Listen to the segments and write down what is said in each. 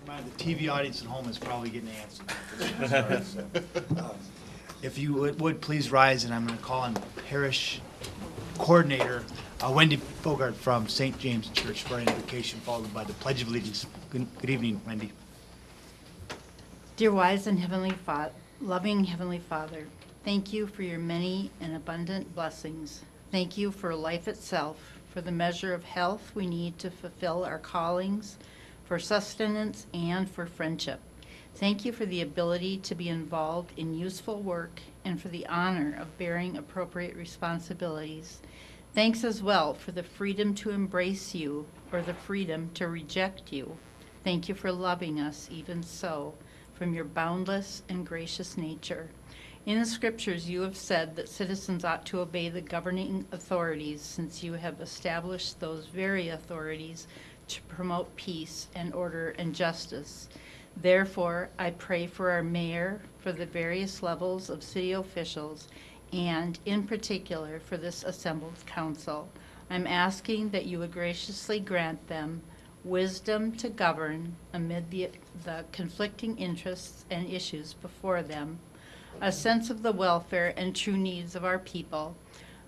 The TV audience at home is probably getting antsy. If you would please rise, and I'm going to call on Parish Coordinator Wendy Bogart from St. James Church for an invocation, followed by the Pledge of Allegiance. Good evening, Wendy. Dear wise and loving Heavenly Father, thank you for your many and abundant blessings. Thank you for life itself, for the measure of health we need to fulfill our callings, for sustenance, and for friendship. Thank you for the ability to be involved in useful work and for the honor of bearing appropriate responsibilities. Thanks as well for the freedom to embrace you or the freedom to reject you. Thank you for loving us even so, from your boundless and gracious nature. In the scriptures, you have said that citizens ought to obey the governing authorities, since you have established those very authorities to promote peace and order and justice. Therefore, I pray for our mayor, for the various levels of city officials, and in particular for this assembled council. I'm asking that you would graciously grant them wisdom to govern amid the conflicting interests and issues before them, a sense of the welfare and true needs of our people,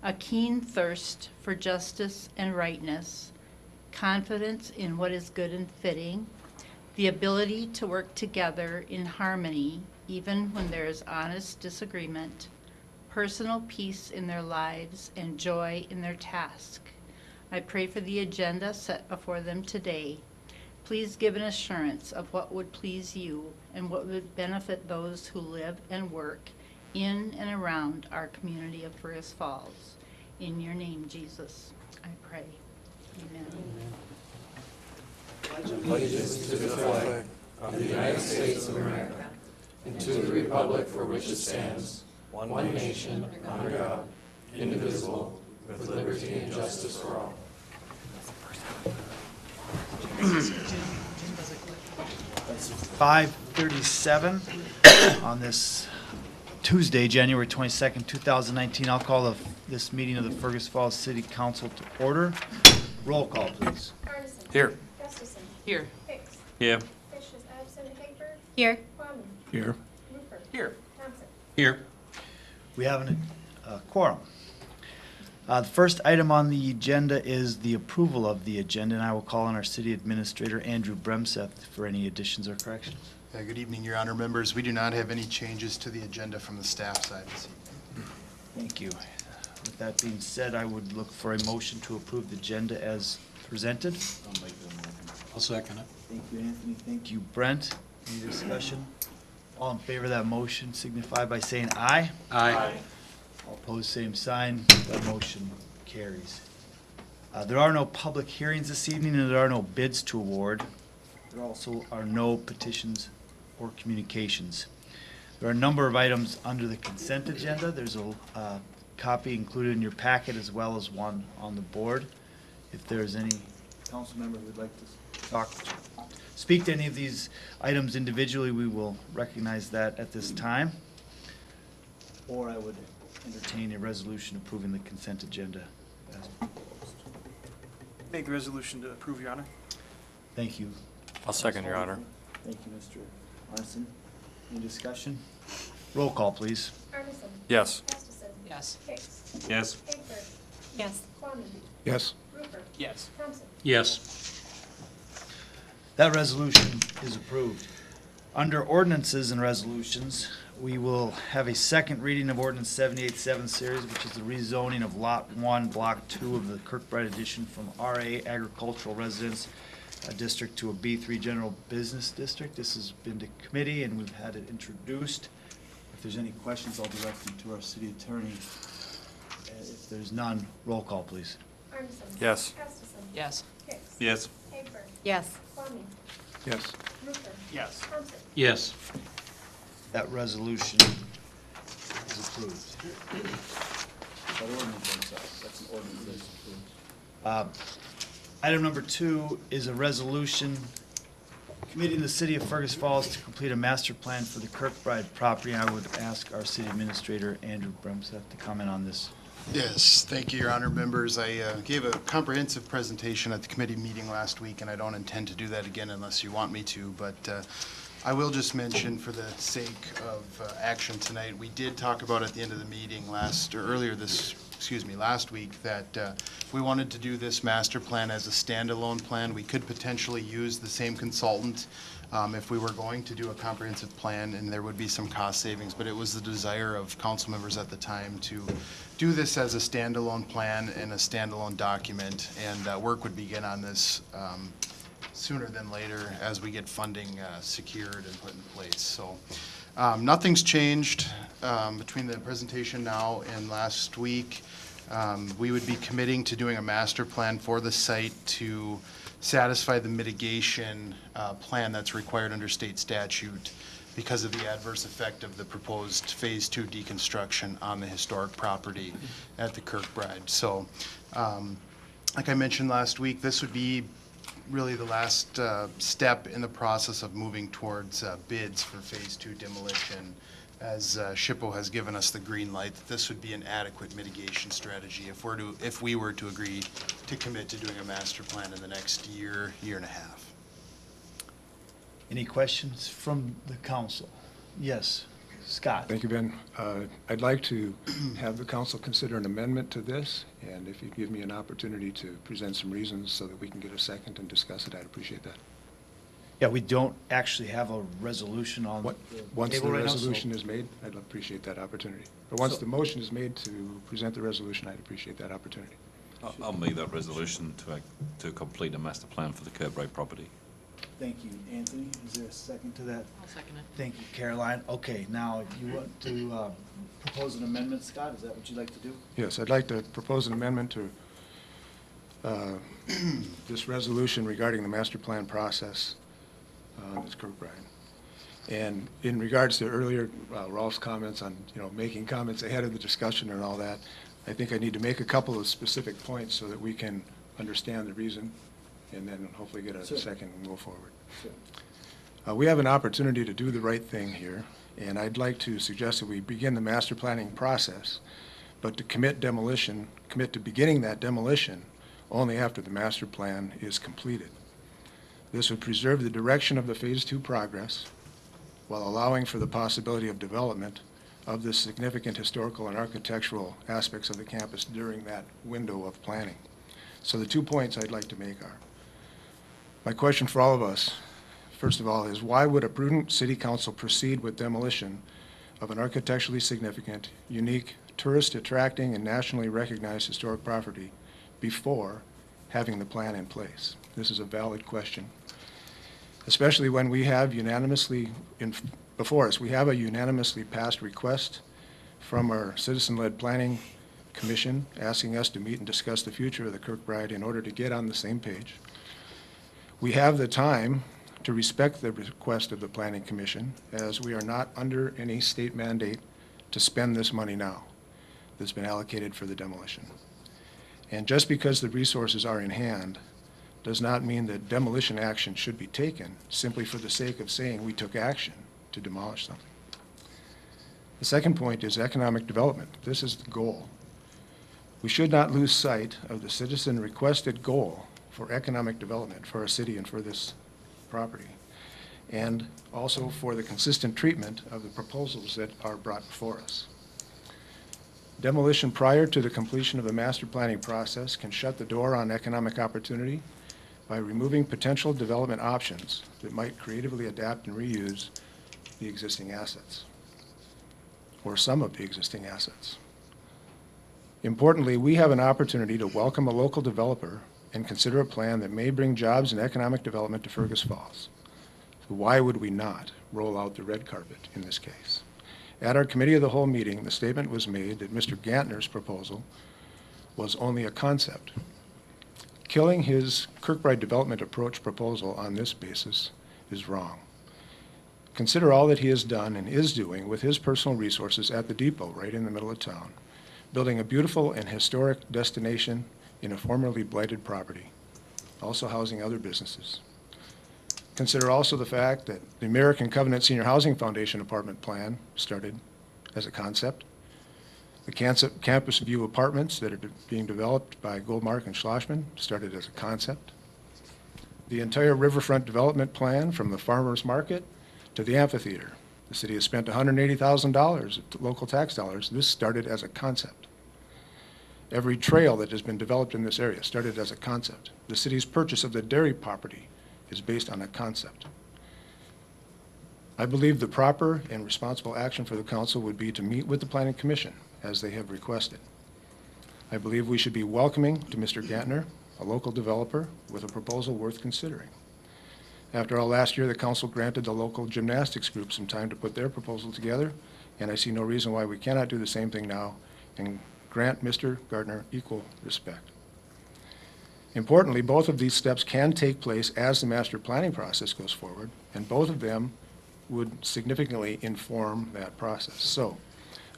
a keen thirst for justice and rightness, confidence in what is good and fitting, the ability to work together in harmony even when there is honest disagreement, personal peace in their lives, and joy in their task. I pray for the agenda set before them today. Please give an assurance of what would please you and what would benefit those who live and work in and around our community of Fergus Falls. In your name, Jesus, I pray. Amen. Allegiance to the flag of the United States of America and to the republic for which it stands, one nation, under God, indivisible, with liberty and justice for all. 5:37 on this Tuesday, January 22nd, 2019. I'll call this meeting of the Fergus Falls City Council to order. Roll call, please. Arneson. Here. Gustafson. Here. Hicks. Here. Fish is absent. Hager. Here. Kwame. Here. Rupert. Here. Thompson. Here. We have a quorum. The first item on the agenda is the approval of the agenda, and I will call on our city administrator, Andrew Bremseth, for any additions or corrections. Good evening, Your Honor members. We do not have any changes to the agenda from the staff side this evening. Thank you. With that being said, I would look for a motion to approve the agenda as presented. I'll make that motion. I'll second it. Thank you, Anthony. Thank you, Brent. Any discussion? All in favor of that motion signify by saying aye. Aye. All opposed, same sign. That motion carries. There are no public hearings this evening, and there are no bids to award. There also are no petitions or communications. There are a number of items under the consent agenda. There's a copy included in your packet as well as one on the board. If there's any council member who would like to speak to any of these items individually, we will recognize that at this time. Or I would entertain a resolution approving the consent agenda as proposed. Make a resolution to approve, Your Honor. Thank you. I'll second, Your Honor. Thank you, Mr. Arneson. Any discussion? Roll call, please. Arneson. Yes. Gustafson. Yes. Hicks. Yes. Hager. Yes. Kwame. Yes. Rupert. Yes. Thompson. Yes. That resolution is approved. Under ordinances and resolutions, we will have a second reading of Ordinance 78-7 series, which is the rezoning of Lot 1, Block 2 of the Kirkbride addition from RA Agricultural Residence District to a B3 General Business District. This has been to committee and we've had it introduced. If there's any questions, I'll direct them to our city attorney. If there's none, roll call, please. Arneson. Yes. Gustafson. Yes. Hicks. Yes. Hager. Yes. Kwame. Yes. Rupert. Yes. Thompson. Yes. That resolution is approved. That ordinance, I'm sorry, that's an ordinance that's approved. Item number 2 is a resolution committing the city of Fergus Falls to complete a master plan for the Kirkbride property. I would ask our city administrator, Andrew Bremseth, to comment on this Yes, thank you, Your Honor. Members, I gave a comprehensive presentation at the committee meeting last week, and I don't intend to do that again unless you want me to, but I will just mention for the sake of action tonight, we did talk about at the end of the meeting last week that if we wanted to do this master plan as a standalone plan, we could potentially use the same consultant if we were going to do a comprehensive plan, and there would be some cost savings, but it was the desire of council members at the time to do this as a standalone plan and a standalone document, and work would begin on this sooner than later as we get funding secured and put in place. So nothing's changed between the presentation now and last week. We would be committing to doing a master plan for the site to satisfy the mitigation plan that's required under state statute because of the adverse effect of the proposed Phase 2 deconstruction on the historic property at the Kirkbride. So, like I mentioned last week, this would be really the last step in the process of moving towards bids for Phase 2 demolition, as SHPO has given us the green light that this would be an adequate mitigation strategy if we were to agree to commit to doing a master plan in the next year and a half. Any questions from the council? Yes, Scott. Thank you, Ben. I'd like to have the council consider an amendment to this, and if you give me an opportunity to present some reasons so that we can get a second and discuss it, I'd appreciate that. Yeah, we don't actually have a resolution on the Once the table right now, so- resolution is made, I'd appreciate that opportunity. But once the motion is made to present the resolution, I'd appreciate that opportunity. I'll make that resolution to complete a master plan for the Kirkbride property. Thank you. Anthony, is there a second to that? I'll second it. Thank you, Caroline. Okay, now, you want to propose an amendment, Scott? Is that what you'd like to do? Yes, I'd like to propose an amendment to this resolution regarding the master plan process on this Kirkbride. And in regards to earlier Rolf's comments on, making comments ahead of the discussion and all that, I think I need to make a couple of specific points so that we can understand the reason and then hopefully get a Sure. second and move forward. Sure. We have an opportunity to do the right thing here, and I'd like to suggest that we begin the master planning process, but to commit to beginning that demolition only after the master plan is completed. This would preserve the direction of the Phase 2 progress while allowing for the possibility of development of the significant historical and architectural aspects of the campus during that window of planning. So the 2 points I'd like to make are, my question for all of us, first of all, is why would a prudent city council proceed with demolition of an architecturally significant, unique, tourist-attracting, and nationally recognized historic property before having the plan in place? This is a valid question, especially when we have before us, we have a unanimously passed request from our citizen-led planning commission asking us to meet and discuss the future of the Kirkbride in order to get on the same page. We have the time to respect the request of the planning commission, as we are not under any state mandate to spend this money now that's been allocated for the demolition. And just because the resources are in hand does not mean that demolition action should be taken simply for the sake of saying we took action to demolish something. The second point is economic development. This is the goal. We should not lose sight of the citizen-requested goal for economic development for our city and for this property, and also for the consistent treatment of the proposals that are brought before us. Demolition prior to the completion of the master planning process can shut the door on economic opportunity by removing potential development options that might creatively adapt and reuse the existing assets, or some of the existing assets. Importantly, we have an opportunity to welcome a local developer and consider a plan that may bring jobs and economic development to Fergus Falls. So why would we not roll out the red carpet in this case? At our committee of the whole meeting, the statement was made that Mr. Gantner's proposal was only a concept. Killing his Kirkbride development approach proposal on this basis is wrong. Consider all that he has done and is doing with his personal resources at the depot right in the middle of town, building a beautiful and historic destination in a formerly blighted property, also housing other businesses. Consider also the fact that the American Covenant Senior Housing Foundation apartment plan started as a concept. The Campus View Apartments that are being developed by Goldmark and Schlossman started as a concept. The entire riverfront development plan from the farmer's market to the amphitheater. The city has spent $180,000 of local tax dollars. This started as a concept. Every trail that has been developed in this area started as a concept. The city's purchase of the dairy property is based on a concept. I believe the proper and responsible action for the council would be to meet with the Planning Commission as they have requested. I believe we should be welcoming to Mr. Gantner, a local developer, with a proposal worth considering. After all, last year, the council granted the local gymnastics group some time to put their proposal together, and I see no reason why we cannot do the same thing now and grant Mr. Gardner equal respect. Importantly, both of these steps can take place as the master planning process goes forward, and both of them would significantly inform that process. So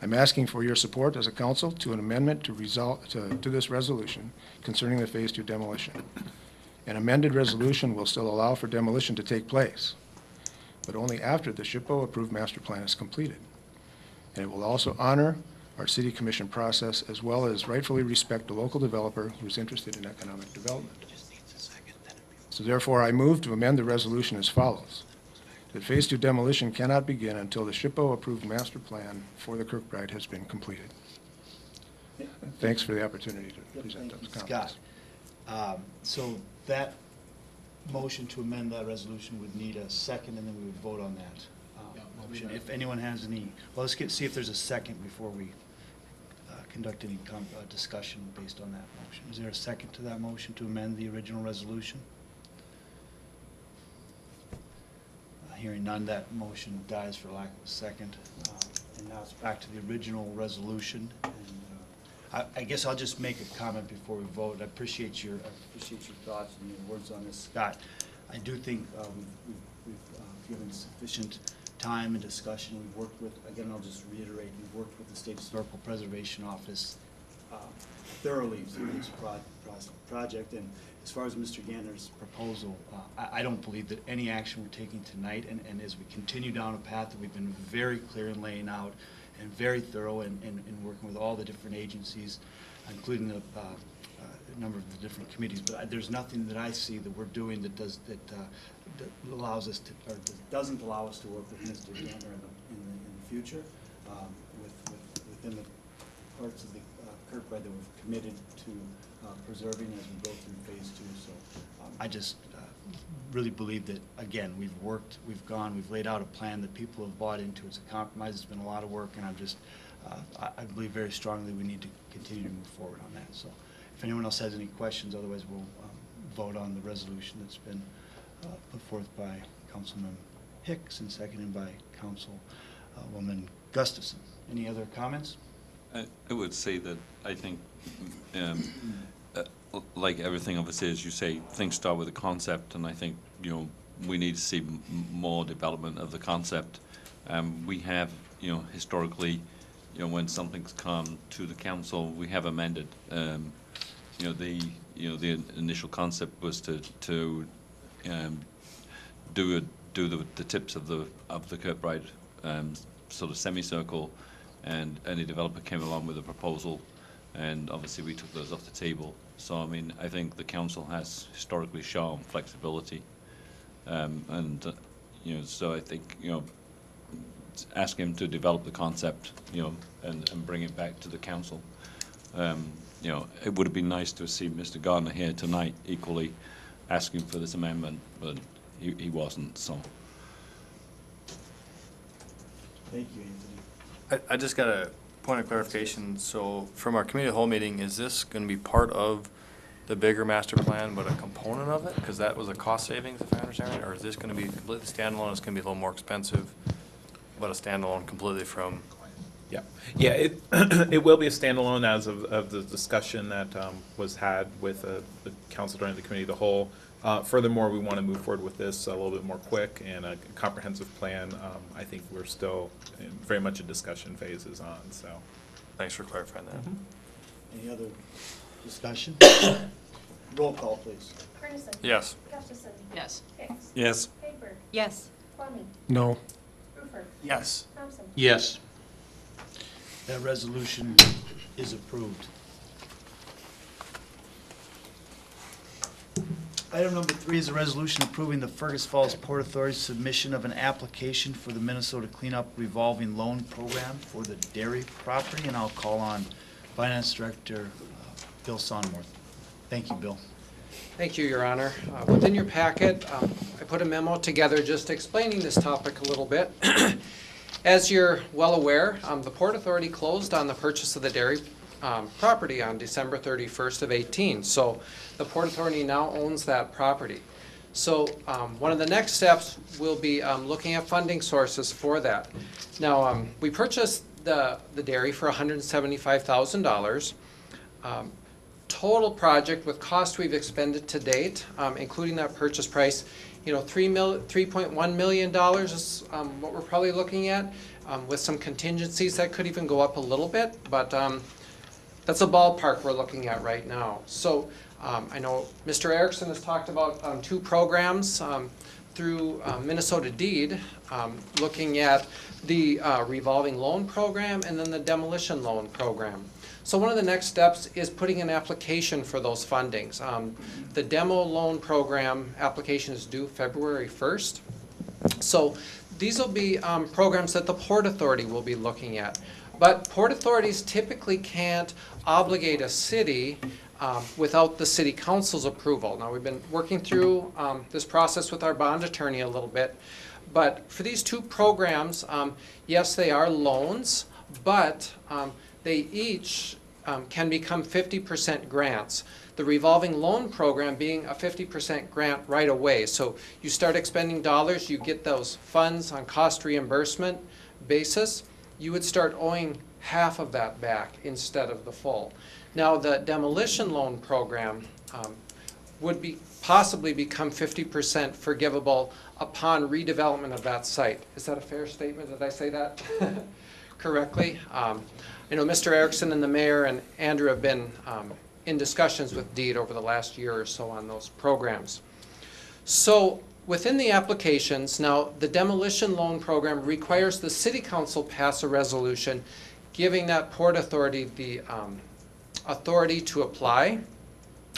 I'm asking for your support as a council to an amendment to this resolution concerning the Phase 2 demolition. An amended resolution will still allow for demolition to take place, but only after the SHPO-approved master plan is completed. And it will also honor our city commission process as well as rightfully respect the local developer who is interested in economic development. So therefore, I move to amend the resolution as follows. That Phase 2 demolition cannot begin until the SHPO-approved master plan for the Kirkbride has been completed. Thanks for the opportunity to present those comments. Scott, so that motion to amend that resolution would need a second, and then we would vote on that motion. If anyone has any, well, let's see if there's a second before we conduct any discussion based on that motion. Is there a second to that motion to amend the original resolution? Hearing none, that motion dies for lack of a second. And now it's back to the original resolution. And I guess I'll just make a comment before we vote. I appreciate your thoughts and your words on this, Scott. I do think we've given sufficient time and discussion. We've worked with, again, I'll just reiterate, we've worked with the State Historical Preservation Office thoroughly through this project. And as far as Mr. Gantner's proposal, I don't believe that any action we're taking tonight, and as we continue down a path that we've been very clear in laying out and very thorough in working with all the different agencies, including the number of the different committees, but there's nothing that I see that we're doing that allows us to, or that doesn't allow us to work with Mr. Gantner in the future, within the parts of the Kirkbride that we've committed to preserving as we go through Phase 2. So I just really believe that, again, we've worked, we've gone, we've laid out a plan that people have bought into. It's a compromise. It's been a lot of work, and I'm just, I believe very strongly we need to continue to move forward on that. So if anyone else has any questions, otherwise we'll vote on the resolution that's been put forth by Councilman Hicks and seconded by Councilwoman Gustafson. Any other comments? I would say that I think, like everything obviously, as you say, things start with a concept, and I think, we need to see more development of the concept. We have, historically, when something's come to the council, we have amended. The initial concept was to do the tips of the Kirkbride sort of semicircle, and any developer came along with a proposal, and obviously we took those off the table. So I mean, I think the council has historically shown flexibility, so I think ask him to develop the concept, and bring it back to the council. It would have been nice to see Mr. Gardner here tonight, equally asking for this amendment, but he wasn't. So Thank you, Anthony. I just got a point of clarification. So from our committee of the whole meeting, is this going to be part of the bigger master plan, but a component of it? Because that was a cost savings, if I understand right, or is this going to be completely standalone? It's going to be a little more expensive, but a standalone completely from. Yeah, it will be a standalone as of the discussion that was had with the council during the committee of the whole. Furthermore, we want to move forward with this a little bit more quick and a comprehensive plan. I think we're still in very much a discussion phases on, so. Thanks for clarifying that. Any other discussion? Roll call, please. Ferguson. Yes. Gustafson. Yes. Hicks. yes. Haber. Yes. Fleming. No. Rufer. Yes. Thompson. Yes. That resolution is approved. Item number 3 is a resolution approving the Fergus Falls Port Authority's submission of an application for the Minnesota Cleanup Revolving Loan Program for the dairy property, and I'll call on Finance Director Bill Sonworth. Thank you, Bill. Thank you, Your Honor. Within your packet, I put a memo together just explaining this topic a little bit. As you're well aware, the Port Authority closed on the purchase of the dairy property on December 31st of 18. So the Port Authority now owns that property. So one of the next steps will be looking at funding sources for that. Now, we purchased the dairy for $175,000. Total project with cost we've expended to date, including that purchase price, $3.1 million is what we're probably looking at, with some contingencies that could even go up a little bit, but that's a ballpark we're looking at right now. So I know Mr. Erickson has talked about 2 programs through Minnesota Deed, looking at the revolving loan program and then the demolition loan program. So one of the next steps is putting an application for those fundings. The demo loan program application is due February 1st. So these will be programs that the Port Authority will be looking at. But Port Authorities typically can't obligate a city without the City Council's approval. Now, we've been working through this process with our bond attorney a little bit. But for these 2 programs, yes, they are loans, but they each can become 50% grants. The revolving loan program being a 50% grant right away. So you start expending dollars, you get those funds on cost reimbursement basis, you would start owing half of that back instead of the full. Now the demolition loan program would possibly become 50% forgivable upon redevelopment of that site. Is that a fair statement? Did I say that correctly? I know Mr. Erickson and the mayor and Andrew have been in discussions with Deed over the last year or so on those programs. So within the applications, now the demolition loan program requires the City Council pass a resolution giving that Port Authority the authority to apply.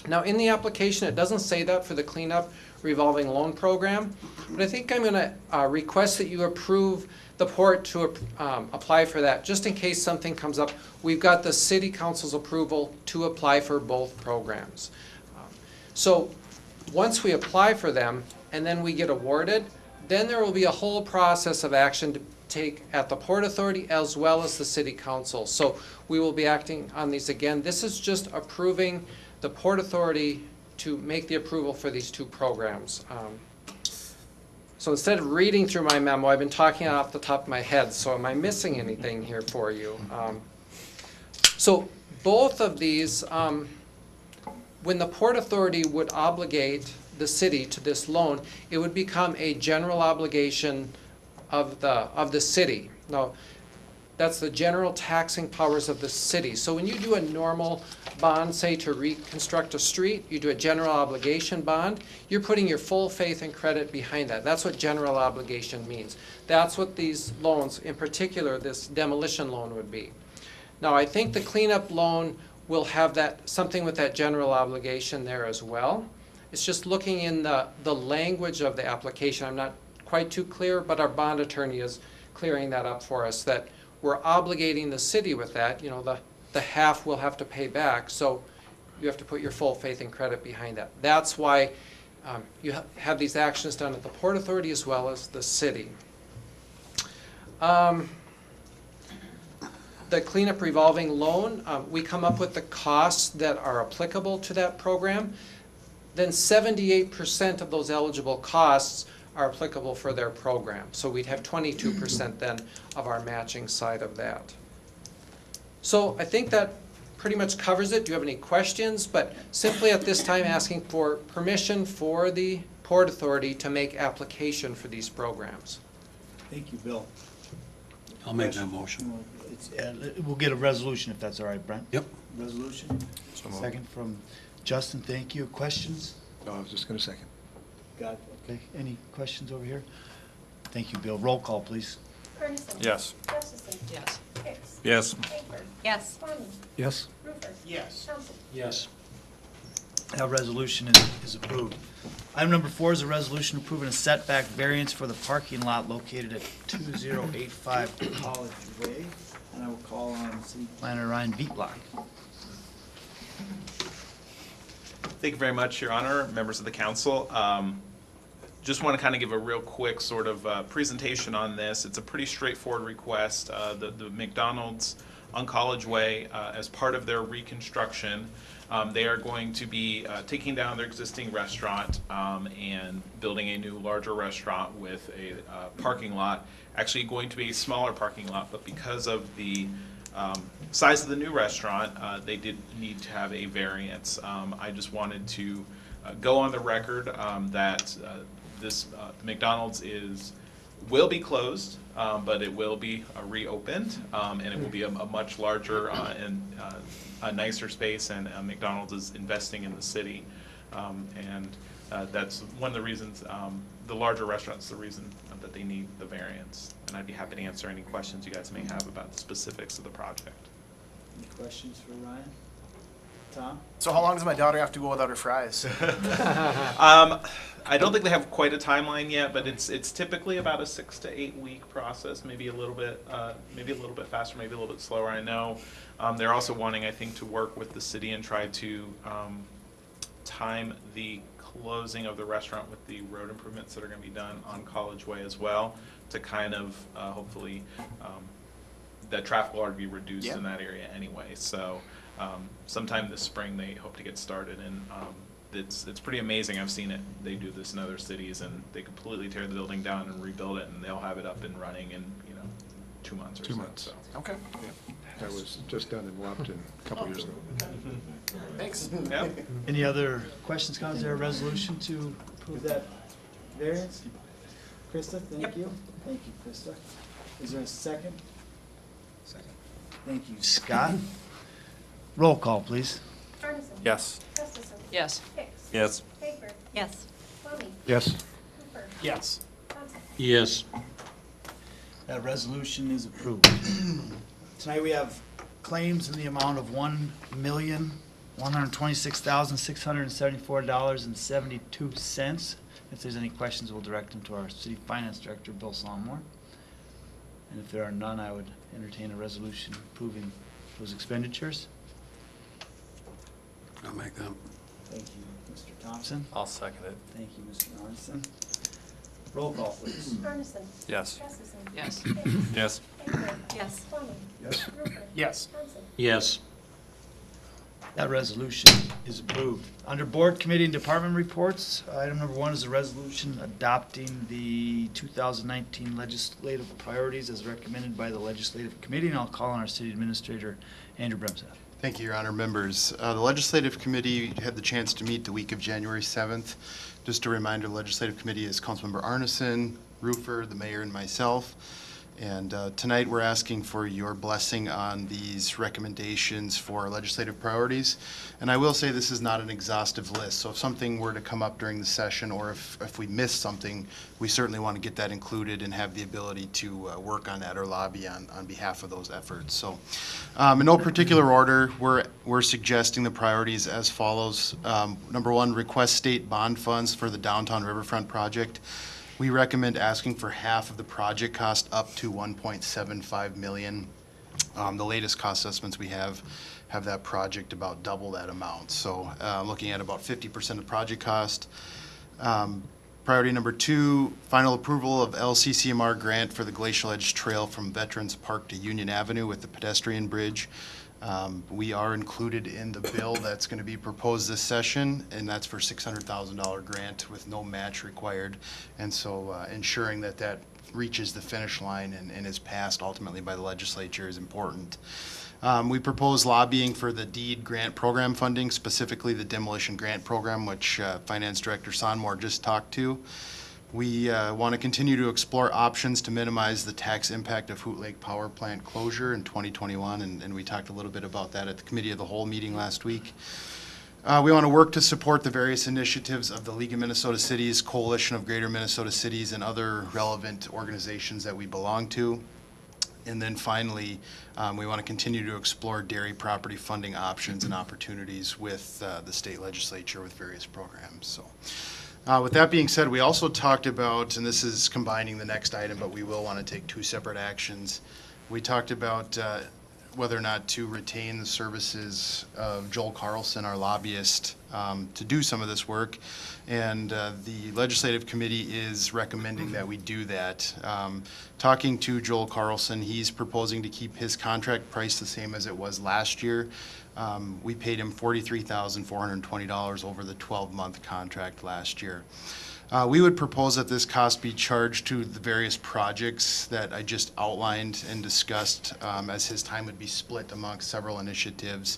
Now in the application it doesn't say that for the cleanup revolving loan program, but I think I'm going to request that you approve the port to apply for that, just in case something comes up. We've got the City Council's approval to apply for both programs. So once we apply for them and then we get awarded, then there will be a whole process of action to take at the Port Authority as well as the City Council. So we will be acting on these again. This is just approving the Port Authority to make the approval for these 2 programs. So instead of reading through my memo, I've been talking off the top of my head, so am I missing anything here for you? So both of these, when the Port Authority would obligate the city to this loan, it would become a general obligation of the city. Now, that's the general taxing powers of the city. So when you do a normal bond, say to reconstruct a street, you do a general obligation bond, you're putting your full faith and credit behind that. That's what general obligation means. That's what these loans, in particular this demolition loan, would be. Now I think the cleanup loan will have that something with that general obligation there as well. It's just looking in the language of the application. I'm not quite too clear, but our bond attorney is clearing that up for us, that we're obligating the city with that. The half we'll have to pay back, so you have to put your full faith and credit behind that. That's why you have these actions done at the Port Authority as well as the city. The cleanup revolving loan, we come up with the costs that are applicable to that program. Then 78% of those eligible costs are applicable for their program. So we'd have 22% then of our matching side of that. So I think that pretty much covers it. Do you have any questions? But simply at this time asking for permission for the Port Authority to make application for these programs. Thank you, Bill. I'll make that motion. We'll get a resolution if that's all right, Brent. Yep. Resolution. So moved. Second from Justin. Thank you. Questions? No, I was just going to second. Got it. Okay. Any questions over here? Thank you, Bill. Roll call, please. Arneson. Yes. Gustafson. Yes. Hicks. Yes. Hafer. Yes. Tony. Yes. Rupert. Yes. Thompson. Yes. That resolution is approved. Item number 4 is a resolution approving a setback variance for the parking lot located at 2085 College Way. And I will call on City Planner Ryan Beatlock. Thank you very much, Your Honor, members of the council. Just want to kind of give a real quick sort of presentation on this. It's a pretty straightforward request. The McDonald's on College Way, as part of their reconstruction, they are going to be taking down their existing restaurant and building a new, larger restaurant with a parking lot. Actually going to be a smaller parking lot, but because of the size of the new restaurant, they did need to have a variance. I just wanted to go on the record that this McDonald's will be closed, but it will be reopened, and it will be a much larger and a nicer space, and McDonald's is investing in the city. And that's one of the reasons, the larger restaurant's the reason that they need the variance. And I'd be happy to answer any questions you guys may have about the specifics of the project. Any questions for Ryan? Tom? So how long does my daughter have to go without her fries? I don't think they have quite a timeline yet, but it's typically about a 6 to 8 week process, maybe a little bit faster, maybe a little bit slower. I know they're also wanting, I think, to work with the city and try to time the closing of the restaurant with the road improvements that are going to be done on College Way as well, to kind of hopefully that traffic will already be reduced in that area anyway. So sometime this spring they hope to get started, and it's pretty amazing. I've seen it. They do this in other cities, and they completely tear the building down and rebuild it, and they'll have it up and running in 2 months or 2 so. months. So. Okay. That was just done in Wapton a couple years ago. Thanks. Yeah. Any other questions, comments? Is there a resolution to approve that variance? Krista, thank you. Thank you, Krista. Is there a second? Second. Thank you, Scott. Roll call, please. Arneson. Yes. Gustafson. Yes. Hicks. Yes. Hafer. Yes. Tony. Yes. Rupert. Yes. Thompson. Yes. That resolution is approved. Tonight we have claims in the amount of $1,126,674.72. If there's any questions, we'll direct them to our City Finance Director, Bill Solomore. And if there are none, I would entertain a resolution approving those expenditures. I'll make them. Thank you, Mr. Thompson. I'll second it. Thank you, Mr. Arneson. Roll call, please. Arneson. Yes. Gustafson. Yes. Hicks. Yes. Hafer. Yes. Tony. Yes. Rupert. Yes. Thompson. Yes. That resolution is approved. Under Board, Committee, and Department reports, item number 1 is a resolution adopting the 2019 legislative priorities as recommended by the Legislative Committee, and I'll call on our City Administrator, Andrew Bremseth. Thank you, Your Honor. Members, the Legislative Committee had the chance to meet the week of January 7th. Just a reminder, the Legislative Committee is Councilmember Arneson, Roofer, the Mayor, and myself. And tonight we're asking for your blessing on these recommendations for legislative priorities. And I will say this is not an exhaustive list, so if something were to come up during the session, or if we missed something, we certainly want to get that included and have the ability to work on that or lobby on behalf of those efforts. So in no particular order, we're suggesting the priorities as follows. Number 1, request state bond funds for the downtown riverfront project. We recommend asking for half of the project cost up to $1.75 million. The latest cost estimates we have that project about double that amount. So looking at about 50% of project cost. Priority number 2, final approval of LCCMR grant for the Glacial Edge Trail from Veterans Park to Union Avenue with the pedestrian bridge. We are included in the bill that's going to be proposed this session, and that's for $600,000 grant with no match required. And so ensuring that that reaches the finish line and is passed ultimately by the legislature is important. We propose lobbying for the deed grant program funding, specifically the demolition grant program, which Finance Director Sonmore just talked to. We want to continue to explore options to minimize the tax impact of Hoot Lake Power Plant closure in 2021, and we talked a little bit about that at the Committee of the Whole meeting last week. We want to work to support the various initiatives of the League of Minnesota Cities, Coalition of Greater Minnesota Cities, and other relevant organizations that we belong to. And then finally, we want to continue to explore dairy property funding options and opportunities with the state legislature with various programs. So, with that being said, we also talked about, and this is combining the next item, but we will want to take two separate actions. We talked about whether or not to retain the services of Joel Carlson, our lobbyist, to do some of this work. And the legislative committee is recommending that we do that. Talking to Joel Carlson, he's proposing to keep his contract price the same as it was last year. We paid him $43,420 over the 12-month contract last year. We would propose that this cost be charged to the various projects that I just outlined and discussed, as his time would be split amongst several initiatives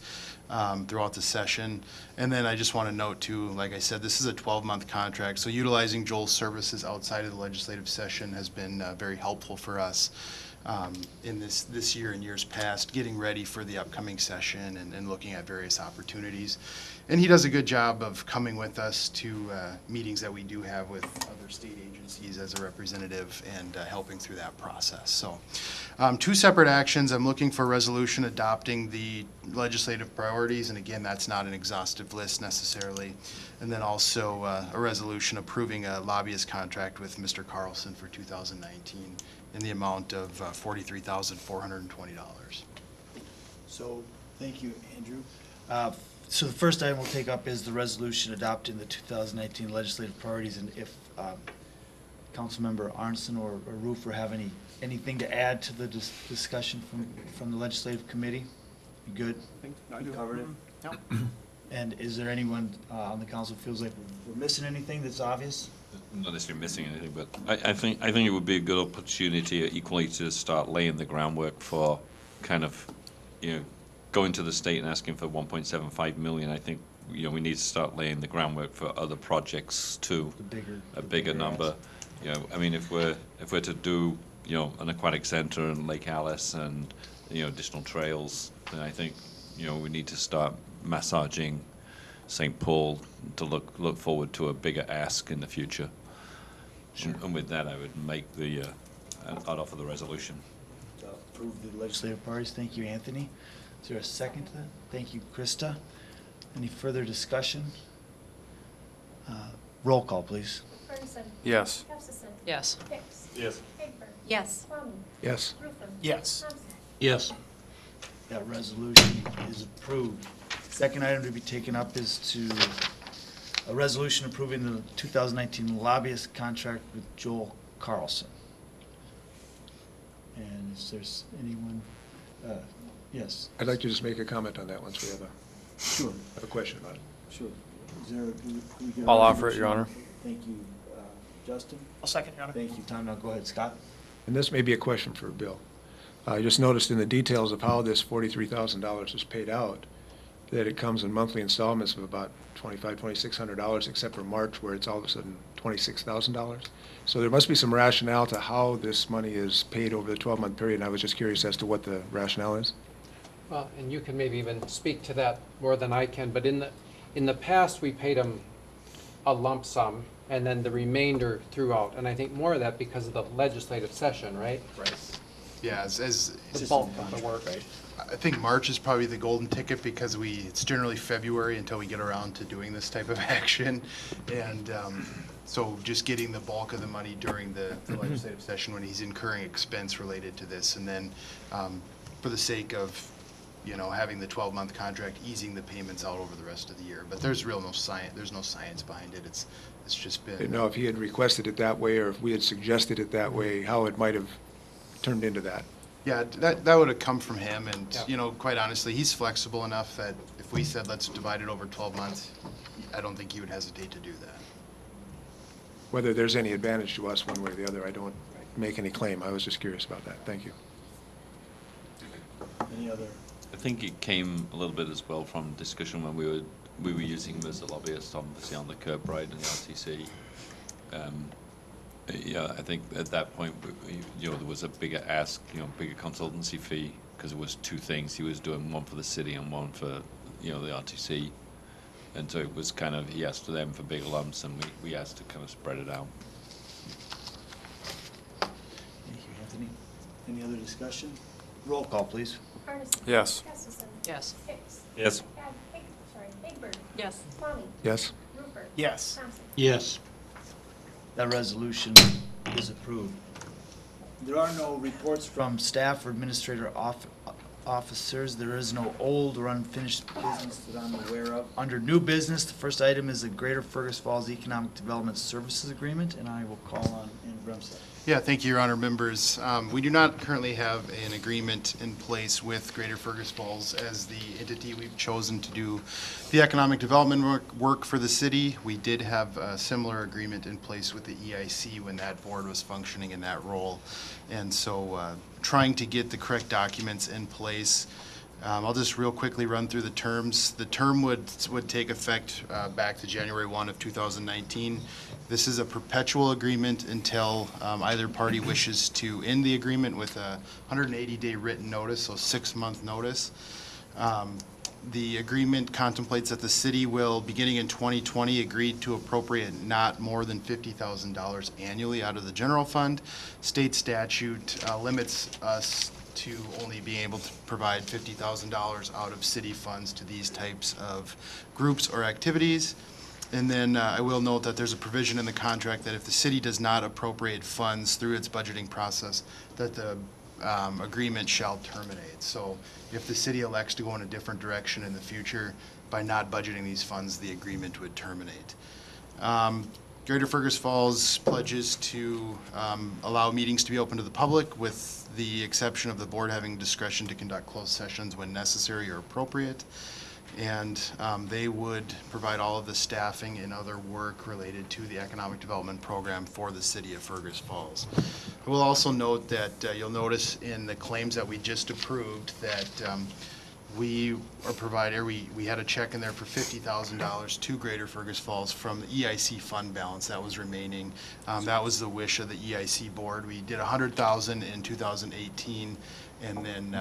throughout the session. And then I just want to note too, like I said, this is a 12-month contract, so utilizing Joel's services outside of the legislative session has been very helpful for us in this year and years past, getting ready for the upcoming session and looking at various opportunities. And he does a good job of coming with us to meetings that we do have with other state agencies as a representative and helping through that process. So two separate actions. I'm looking for a resolution adopting the legislative priorities, and again, that's not an exhaustive list necessarily. And then also a resolution approving a lobbyist contract with Mr. Carlson for 2019 in the amount of $43,420. So, thank you, Andrew. So the first item we'll take up is the resolution adopting the 2019 legislative priorities, and if Councilmember Arnson or Roofer have anything to add to the discussion from the legislative committee? You good? You covered it? Yep. And is there anyone on the council who feels like we're missing anything that's obvious? Not necessarily missing anything, but I think it would be a good opportunity equally to start laying the groundwork for kind of, going to the state and asking for 1.75 million. I think, we need to start laying the groundwork for other projects too. A bigger number. If we're to do, an aquatic center in Lake Alice and, additional trails, then I think, we need to start massaging St. Paul to look forward to a bigger ask in the future. Sure. And with that, I would make I'd offer the resolution. Approve the legislative priorities. Thank you, Anthony. Is there a second to that? Thank you, Krista. Any further discussion? Roll call, please. Ferguson. Yes. Heffernan. Yes. Hicks. Yes. Hager. Yes. Kwame. Yes. Ruther. Yes. Thompson. Yes. That resolution is approved. Second item to be taken up is a resolution approving the 2019 lobbyist contract with Joel Carlson. And is there anyone? Yes. I'd like to just make a comment on that once we have Sure. a question about it. Sure. Is there, do we get a I'll offer it, resolution? Your Honor. Thank you, Justin. I'll second, Your Honor. Thank you, Tom. Now go ahead, Scott. And this may be a question for Bill. I just noticed in the details of how this $43,000 is paid out, that it comes in monthly installments of about $2,600, except for March, where it's all of a sudden $26,000. So there must be some rationale to how this money is paid over the 12-month period, and I was just curious as to what the rationale is. Well, and you can maybe even speak to that more than I can, but in the past, we paid them a lump sum and then the remainder throughout, and I think more of that because of the legislative session, right? Right. Yeah, as The bulk of the work. Right. I think March is probably the golden ticket because it's generally February until we get around to doing this type of action. And so just getting the bulk of the money during the legislative session when he's incurring expense related to this. And then for the sake of, having the 12-month contract, easing the payments out over the rest of the year. But there's no science behind it. It's just been. I didn't know if he had requested it that way or if we had suggested it that way, how it might have turned into that. Yeah, that would have come from him, and, Yeah. Quite honestly, he's flexible enough that if we said, let's divide it over 12 months, I don't think he would hesitate to do that. Whether there's any advantage to us one way or the other, I don't make any claim. I was just curious about that. Thank you. Any other? I think it came a little bit as well from discussion when we were using him as a lobbyist, obviously on the curb ride and the RTC. Yeah, I think at that point, there was a bigger ask, bigger consultancy fee, because it was two things. He was doing one for the city and one for, the RTC. And so it was kind of, he asked them for big lumps, and we asked to kind of spread it out. Thank you, Anthony. Any other discussion? Roll call, please. Arneson. Yes. Gustafson. Yes. Hicks. Yes. Hagbird. Yes. Swamy. Yes? Rupert. Yes. Thompson. Yes. That resolution is approved. There are no reports from staff or administrator officers. There is no old or unfinished business that I'm aware of. Under new business, the first item is the Greater Fergus Falls Economic Development Services Agreement, and I will call on Ann Bremstead. Yeah, thank you, Your Honor, members. We do not currently have an agreement in place with Greater Fergus Falls as the entity we've chosen to do the economic development work for the city. We did have a similar agreement in place with the EIC when that board was functioning in that role. And so trying to get the correct documents in place. I'll just real quickly run through the terms. The term would take effect back to January 1 of 2019. This is a perpetual agreement until either party wishes to end the agreement with a 180-day written notice, so 6-month notice. The agreement contemplates that the city will, beginning in 2020, agree to appropriate not more than $50,000 annually out of the general fund. State statute limits us to only being able to provide $50,000 out of city funds to these types of groups or activities. And then I will note that there's a provision in the contract that if the city does not appropriate funds through its budgeting process, that the agreement shall terminate. So if the city elects to go in a different direction in the future by not budgeting these funds, the agreement would terminate. Greater Fergus Falls pledges to allow meetings to be open to the public with the exception of the board having discretion to conduct closed sessions when necessary or appropriate. And they would provide all of the staffing and other work related to the economic development program for the city of Fergus Falls. I will also note that you'll notice in the claims that we just approved that we had a check in there for $50,000 to Greater Fergus Falls from the EIC fund balance that was remaining. That was the wish of the EIC board. We did $100,000 in 2018 and then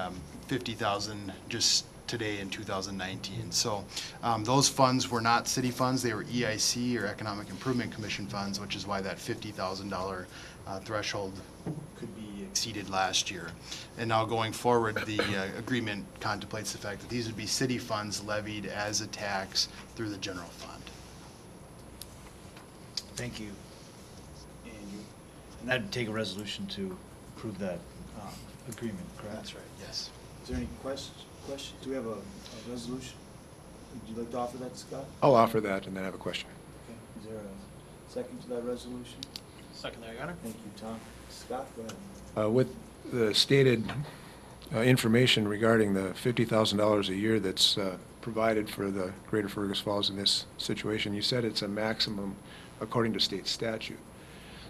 $50,000 just today in 2019. So those funds were not city funds, they were EIC or Economic Improvement Commission funds, which is why that $50,000 threshold could be exceeded last year. And now going forward, the agreement contemplates the fact that these would be city funds levied as a tax through the general fund. Thank you. And that'd take a resolution to approve that agreement, correct? That's right, yes. Is there any questions? Do we have a resolution? Would you like to offer that, Scott? I'll offer that and then I have a question. Okay. Is there a second to that resolution? Second there, Your Honor. Thank you, Tom. Scott, go ahead. With the stated information regarding the $50,000 a year that's provided for the Greater Fergus Falls in this situation, you said it's a maximum according to state statute.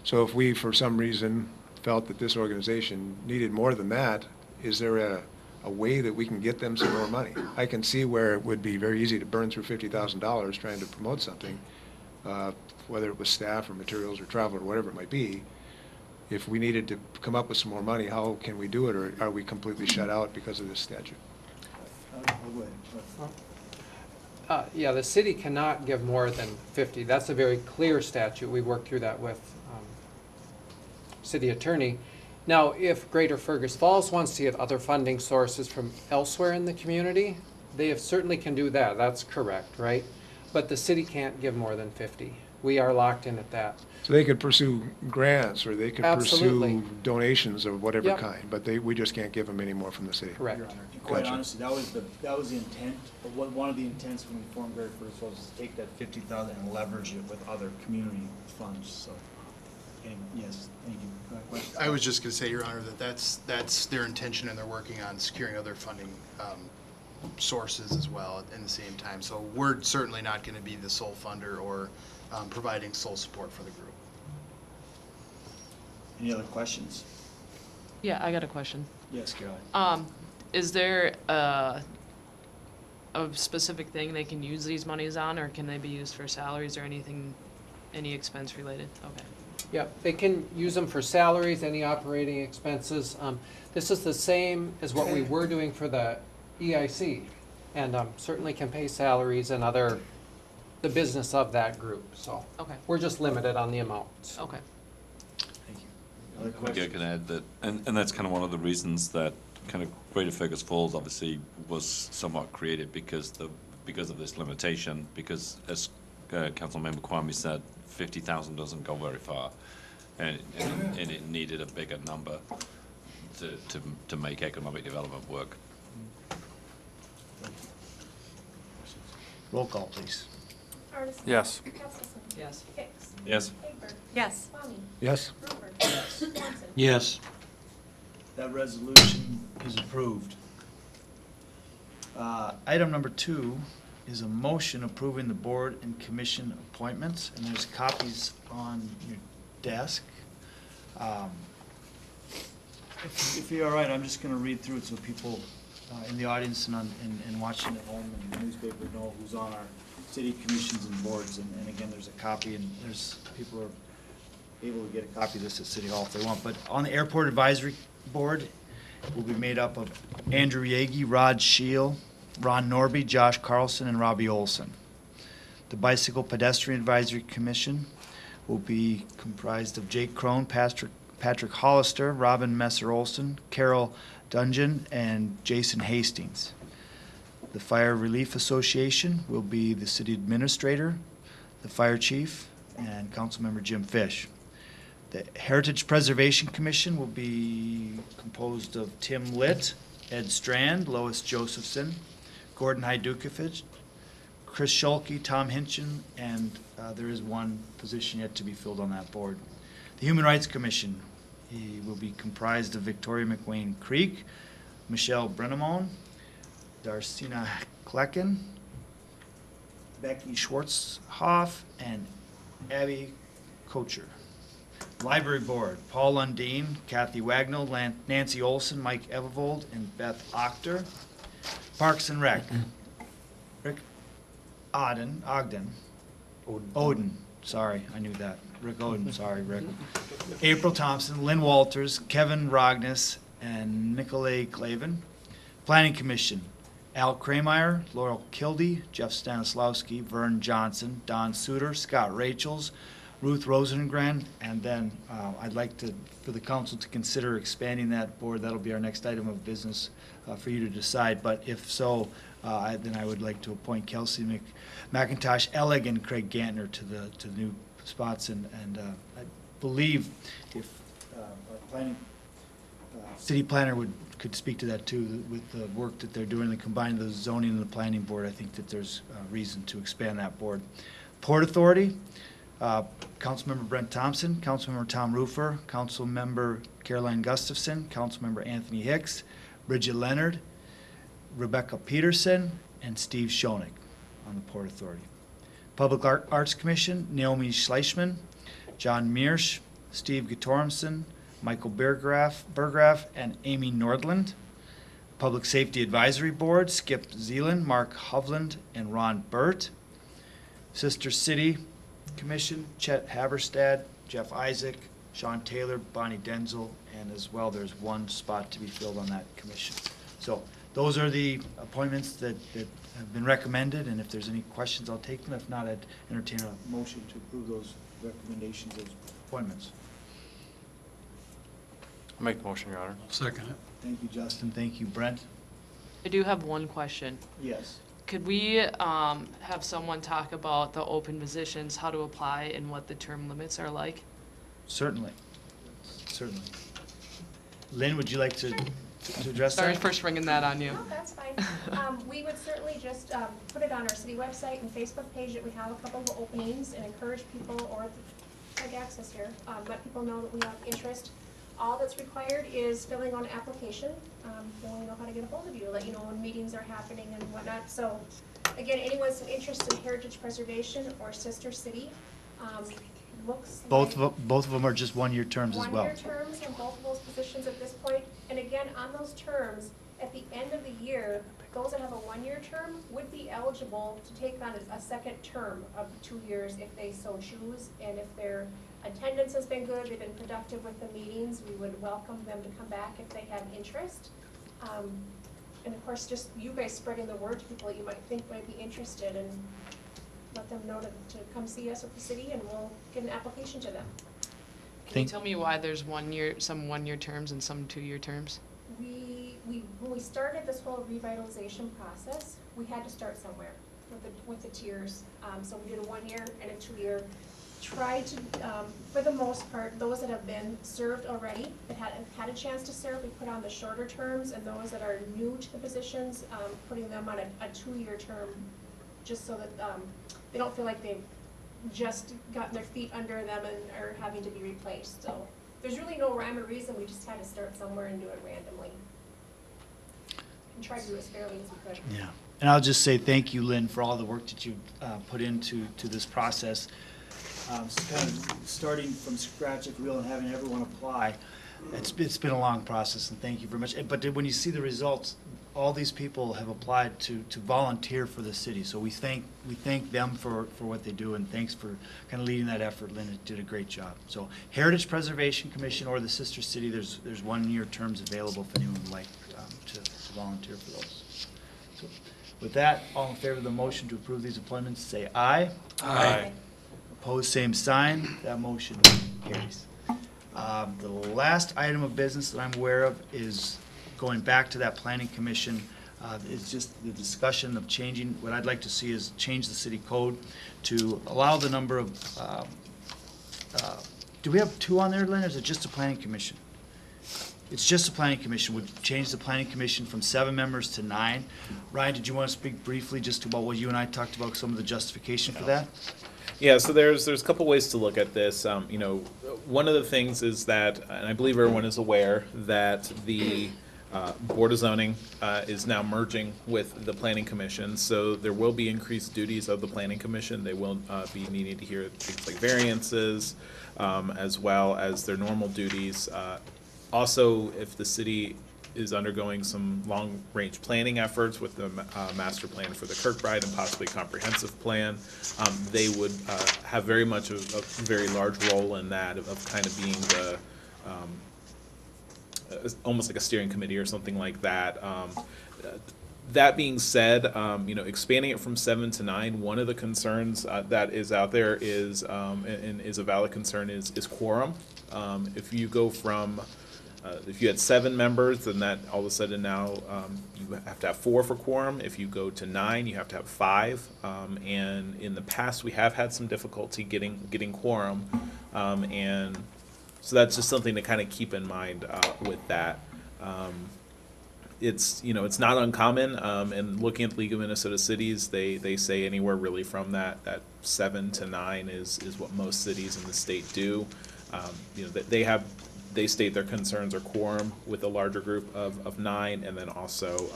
So if we, for some reason, felt that this organization needed more than that, is there a way that we can get them some more money? I can see where it would be very easy to burn through $50,000 trying to promote something, whether it was staff or materials or travel or whatever it might be. If we needed to come up with some more money, how can we do it, or are we completely shut out because of this statute? Go ahead. Yeah, the city cannot give more than 50. That's a very clear statute. We worked through that with city attorney. Now, if Greater Fergus Falls wants to get other funding sources from elsewhere in the community, they certainly can do that. That's correct, right? But the city can't give more than 50. We are locked in at that. So they could pursue grants, or they could Absolutely. pursue donations of whatever Yep. kind, but we just can't give them any more from the city. Correct. Your Honor. And quite Gotcha. honestly, that was the intent, one of the intents when we formed Greater Fergus Falls was to take that 50,000 and leverage it with other community funds, so. And yes, thank you. Questions? I was just going to say, Your Honor, that that's their intention, and they're working on securing other funding sources as well at the same time. So we're certainly not going to be the sole funder or providing sole support for the group. Any other questions? Yeah, I got a question. Yes, Caroline. Is there a specific thing they can use these monies on, or can they be used for salaries or anything, any expense related? Okay. Yeah, they can use them for salaries, any operating expenses. This is the same as what we were doing for the EIC, and certainly can pay salaries and other the business of that group, so. Okay, We're just limited on the amount. okay. Thank you. Other I think I questions? can add that, and that's kind of one of the reasons that kind of Greater Fergus Falls obviously was somewhat created because of this limitation, because as Councilmember Kwame said, 50,000 doesn't go very far, and it needed a bigger number to make economic development work. Roll call, please. Artisan. Yes. Gustafson. Yes. Hicks. Yes. Haber. Yes. Kwame. Yes? Ruber. Johnson. Yes. That resolution is approved. Item number 2 is a motion approving the board and commission appointments, and there's copies on your desk. If you're all right, I'm just going to read through it so people in the audience and watching at home and the newspaper know who's on our city commissions and boards. And again, there's a copy, and there's, people are able to get a copy of this at City Hall if they want. But on the Airport Advisory Board, will be made up of Andrew Yagi, Rod Scheel, Ron Norby, Josh Carlson, and Robbie Olson. The Bicycle Pedestrian Advisory Commission will be comprised of Jake Crone, Patrick Hollister, Robin Messer-Olson, Carol Dungeon, and Jason Hastings. The Fire Relief Association will be the city administrator, the fire chief, and Councilmember Jim Fish. The Heritage Preservation Commission will be composed of Tim Litt, Ed Strand, Lois Josephson, Gordon Hydukovich, Chris Schulke, Tom Hinchin, and there is one position yet to be filled on that board. The Human Rights Commission, he will be comprised of Victoria McWayne Creek, Michelle Brennemon, Darcina Klecken, Becky Schwartzhoff, and Abby Kocher. Library Board, Paul Lundeen, Kathy Wagnall, Nancy Olson, Mike Evervold, and Beth Ochter. Parks and Rec, Rick Ogden, sorry, I knew that. Rick Oden, sorry, Rick. April Thompson, Lynn Walters, Kevin Rognes, and Nicolay Clavin. Planning Commission, Al Krameyer, Laurel Kildee, Jeff Stanislawski, Vern Johnson, Don Suter, Scott Rachels, Ruth Rosengren, and then I'd like for the council to consider expanding that board. That'll be our next item of business for you to decide. But if so, then I would like to appoint Kelsey McIntosh, Ellig, and Craig Gantner to the new spots. And I believe if our planning city planner could speak to that too, with the work that they're doing, and combining the zoning and the planning board, I think that there's reason to expand that board. Port Authority. Councilmember Brent Thompson, Councilmember Tom Rufer, Councilmember Caroline Gustafson, Councilmember Anthony Hicks, Bridget Leonard, Rebecca Peterson, and Steve Schoenig on the Port Authority. Public Arts Commission, Naomi Schleichman, John Mearsh, Steve Guttormson, Michael Bergraff, and Amy Nordland. Public Safety Advisory Board, Skip Zeeland, Mark Hovland, and Ron Burt. Sister City Commission, Chet Haberstad, Jeff Isaac, Sean Taylor, Bonnie Denzel, and as well, there's one spot to be filled on that commission. So those are the appointments that have been recommended, and if there's any questions, I'll take them. If not, I'd entertain a motion to approve those recommendations, those appointments. I'll make the motion, Your Honor. Second it. Thank you, Justin. Thank you, Brent. I do have one question. Yes. Could we have someone talk about the open positions, how to apply, and what the term limits are like? Certainly. Certainly. Lynn, would you like to address that? Sorry for springing that on you. No, that's fine. We would certainly just put it on our city website and Facebook page that we have a couple of openings and encourage people, or like access here, let people know that we have interest. All that's required is filling out an application. Then we know how to get a hold of you, let you know when meetings are happening and whatnot. So again, anyone with interest in heritage preservation or sister city, looks Both like of them are just one-year terms as well. one-year terms in both of those positions at this point. And again, on those terms, at the end of the year, those that have a one-year term would be eligible to take on a second term of 2 years if they so choose. And if their attendance has been good, they've been productive with the meetings, we would welcome them to come back if they have interest. And of course, just you guys spreading the word to people that you might think might be interested, and let them know to come see us at the city, and we'll get an application to them. Can you tell me why there's some one-year terms and some two-year terms? When we started this whole revitalization process, we had to start somewhere with the tiers. So we did a 1 year and a 2 year. Tried to, for the most part, those that have been served already, that had a chance to serve, we put on the shorter terms, and those that are new to the positions, putting them on a 2 year term, just so that they don't feel like they've just gotten their feet under them and are having to be replaced. So there's really no rhyme or reason, we just had to start somewhere and do it randomly. And try to do it as fairly as we could. Yeah, and I'll just say thank you, Lynn, for all the work that you put into this process. Kind of starting from scratch, if you will, and having everyone apply. It's been a long process, and thank you very much. But when you see the results, all these people have applied to volunteer for the city. So we thank them for what they do, and thanks for kind of leading that effort. Lynn did a great job. So Heritage Preservation Commission or the sister city, there's 1 year terms available if anyone would like to volunteer for those. So with that, all in favor of the motion to approve these appointments, say aye. Aye. Opposed, same sign. That motion carries. The last item of business that I'm aware of is going back to that planning commission. It's just the discussion of changing, what I'd like to see is change the city code to allow the number of, do we have 2 on there, Lynn, or is it just a planning commission? It's just a planning commission. Would change the planning commission from 7 members to 9. Ryan, did you want to speak briefly just about what you and I talked about, some of the justification for that? Yeah, so there's a couple ways to look at this. You know, one of the things is that, and I believe everyone is aware, that the Board of Zoning is now merging with the Planning Commission, so there will be increased duties of the Planning Commission. They will be needing to hear things like variances, as well as their normal duties. Also, if the city is undergoing some long-range planning efforts with the master plan for the Kirkbride and possibly comprehensive plan, they would have very much a very large role in that of kind of being the almost like a steering committee or something like that. That being said, you know, expanding it from 7 to 9, one of the concerns that is out there is and is a valid concern is quorum. If you go from if you had 7 members, then that all of a sudden now you have to have 4 for quorum. If you go to 9, you have to have 5. And in the past, we have had some difficulty getting quorum, and so that's just something to kind of keep in mind with that. It's, you know, it's not uncommon, and looking at the League of Minnesota Cities, they say anywhere really from that 7 to 9 is what most cities in the state do. You know, they state their concerns are quorum with a larger group of 9, and then also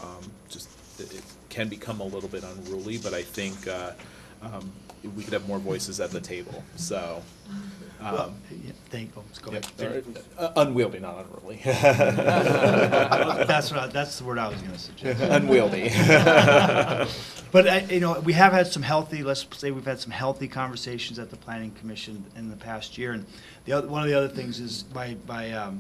just it can become a little bit unruly, but I think we could have more voices at the table. So. Well, yeah, go ahead. Unwieldy, not unruly. That's the word I was going to suggest. Unwieldy. But you know, we have had some healthy. Let's say we've had some healthy conversations at the Planning Commission in the past year, and one of the other things is by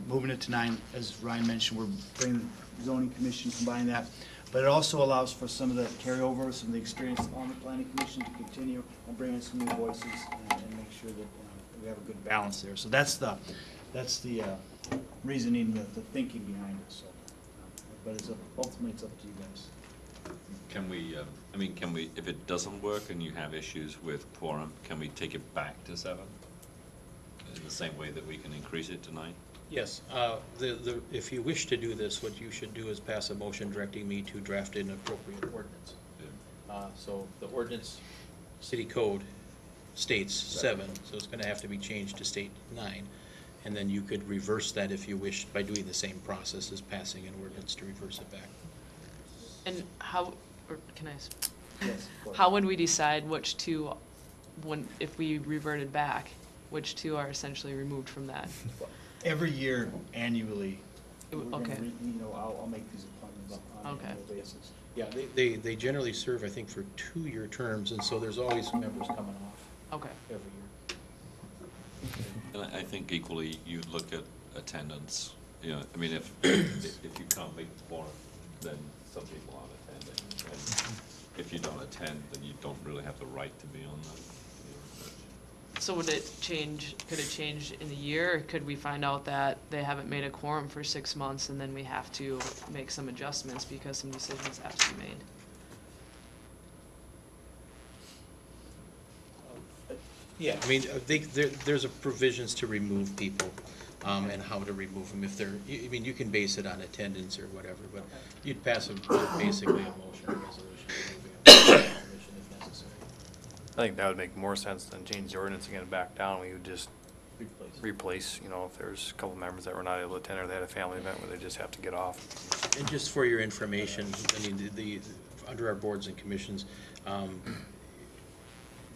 moving it to 9, as Ryan mentioned, we're bringing the zoning commission, combining that. But it also allows for some of the carryover, some of the experience on the Planning Commission to continue and bring in some new voices and make sure that we have a good balance there. So that's the reasoning, the thinking behind it. So, but ultimately it's up to you guys. Can we, I mean, if it doesn't work and you have issues with quorum, can we take it back to 7? In the same way that we can increase it to 9? Yes, if you wish to do this, what you should do is pass a motion directing me to draft an appropriate ordinance. Yeah. So the ordinance, city code states 7, so it's gonna have to be changed to state 9. And then you could reverse that if you wish by doing the same process as passing an ordinance to reverse it back. And how, or can I, Yes. how would we decide which 2, if we reverted back, which 2 are essentially removed from that? Every year, annually, we're gonna Okay. I'll make these appointments on an Okay. annual basis. Yeah, they generally serve, I think, for 2-year terms, and so there's always members coming off Okay. every year. And I think equally, you look at attendance. You know, I mean, if you can't make the quorum, then some people aren't attending. And if you don't attend, then you don't really have the right to be on that. So would it change, could it change in a year, or could we find out that they haven't made a quorum for 6 months and then we have to make some adjustments because some decisions have to be made? Yeah, I mean, there's a provisions to remove people, and how to remove them if they're, I mean, you can base it on attendance or whatever, but you'd pass basically a motion or resolution removing them if necessary. I think that would make more sense than change the ordinance and get it back down. We would just replace, you know, if there's a couple members that were not able to attend or they had a family event where they just have to get off. And just for your information, I mean, under our boards and commissions,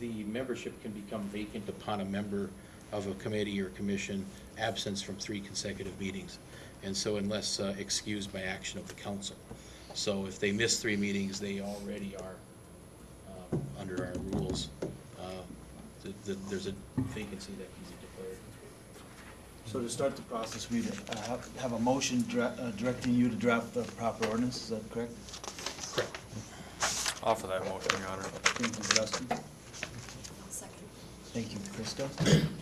the membership can become vacant upon a member of a committee or commission absence from 3 consecutive meetings. And so unless excused by action of the council. So if they miss 3 meetings, they already are, under our rules, there's a vacancy that can be declared. So to start the process, we have a motion directing you to draft the proper ordinance, is that correct? Correct. Offer that motion, Your Honor. Thank you, Justin. Thank you, Krista.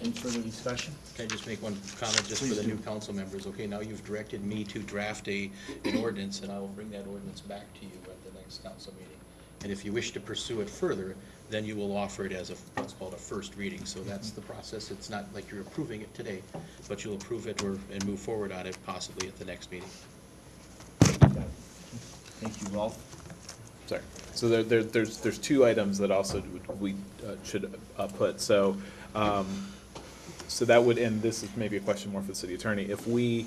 Any further discussion? Can I just make one comment just for Please the do. new council members? Okay, now you've directed me to draft an ordinance, and I will bring that ordinance back to you at the next council meeting. And if you wish to pursue it further, then you will offer it as what's called a first reading. So that's the process. It's not like you're approving it today, but you'll approve it and move forward on it possibly at the next meeting. Thank you, Rolf. Sorry. So there's 2 items that also we should put. So so that would, and this is maybe a question more for the city attorney. If we,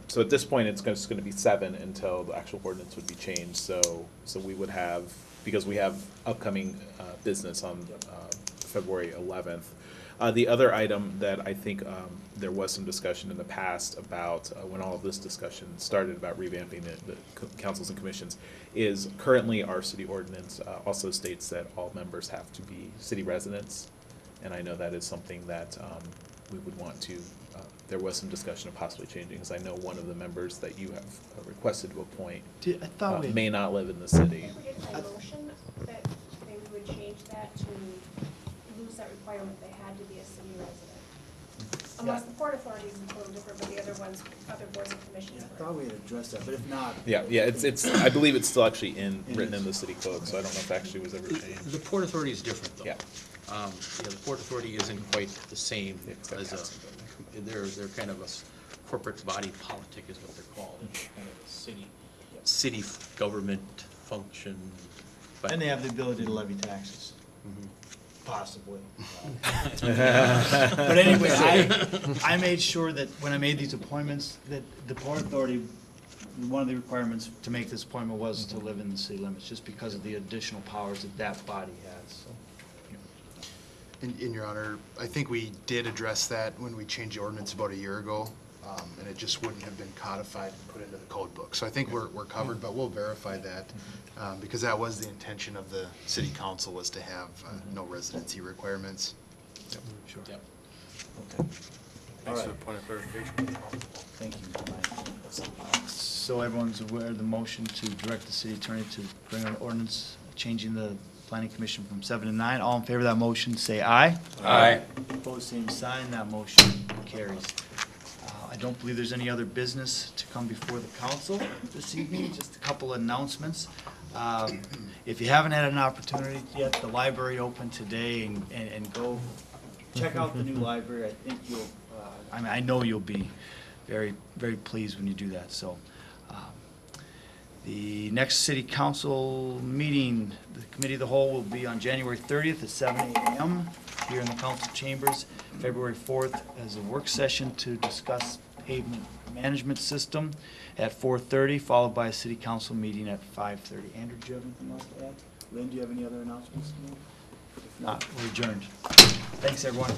so at this point, it's just going to be 7 until the actual ordinance would be changed. So we would have, because we have upcoming business on February 11th. The other item that I think there was some discussion in the past about when all of this discussion started about revamping the councils and commissions is currently our city ordinance also states that all members have to be city residents. And I know that is something that we would want to, there was some discussion of possibly changing, because I know one of the members that you have requested to appoint I thought may not live in the city. We did a motion that maybe we would change that to lose that requirement, they had to be a city resident. Unless the Port Authority is a little different, but the other ones, other boards and commissions I were. thought we had addressed that, but if not. Yeah, it's, I believe it's still actually written in the city code, so I don't know if it actually was ever changed. The Port Authority is different, though. Yeah. The Port Authority isn't quite the same as they're kind of a corporate body politic is what they're called. It's kind of a city government function. But And they have the ability to levy taxes. Possibly. But anyway, I made sure that when I made these appointments, that the Port Authority, one of the requirements to make this appointment was to live in the city limits, just because of the additional powers that that body has, so. In Your Honor, I think we did address that when we changed the ordinance about a year ago, and it just wouldn't have been codified and put into the code book. So I think we're covered, but we'll verify that, because that was the intention of the city council, was to have no residency requirements. Sure. Yep. Okay. Thanks for the point of clarification. Thank you, Mike. So everyone's aware of the motion to direct the city attorney to bring an ordinance changing the planning commission from 7 to 9. All in favor of that motion, say aye. Aye. Opposed, same sign. That motion carries. I don't believe there's any other business to come before the council this evening, just a couple announcements. If you haven't had an opportunity yet, the library opened today, and go check out the new library. I think you'll, I know you'll be very, very pleased when you do that, so. The next city council meeting, the committee of the whole, will be on January 30th at 7 a.m. here in the council chambers. February 4th as a work session to discuss pavement management system at 4:30, followed by a city council meeting at 5:30. Andrew, do you have anything else to add? Lynn, do you have any other announcements? If not, we're adjourned. Thanks, everyone.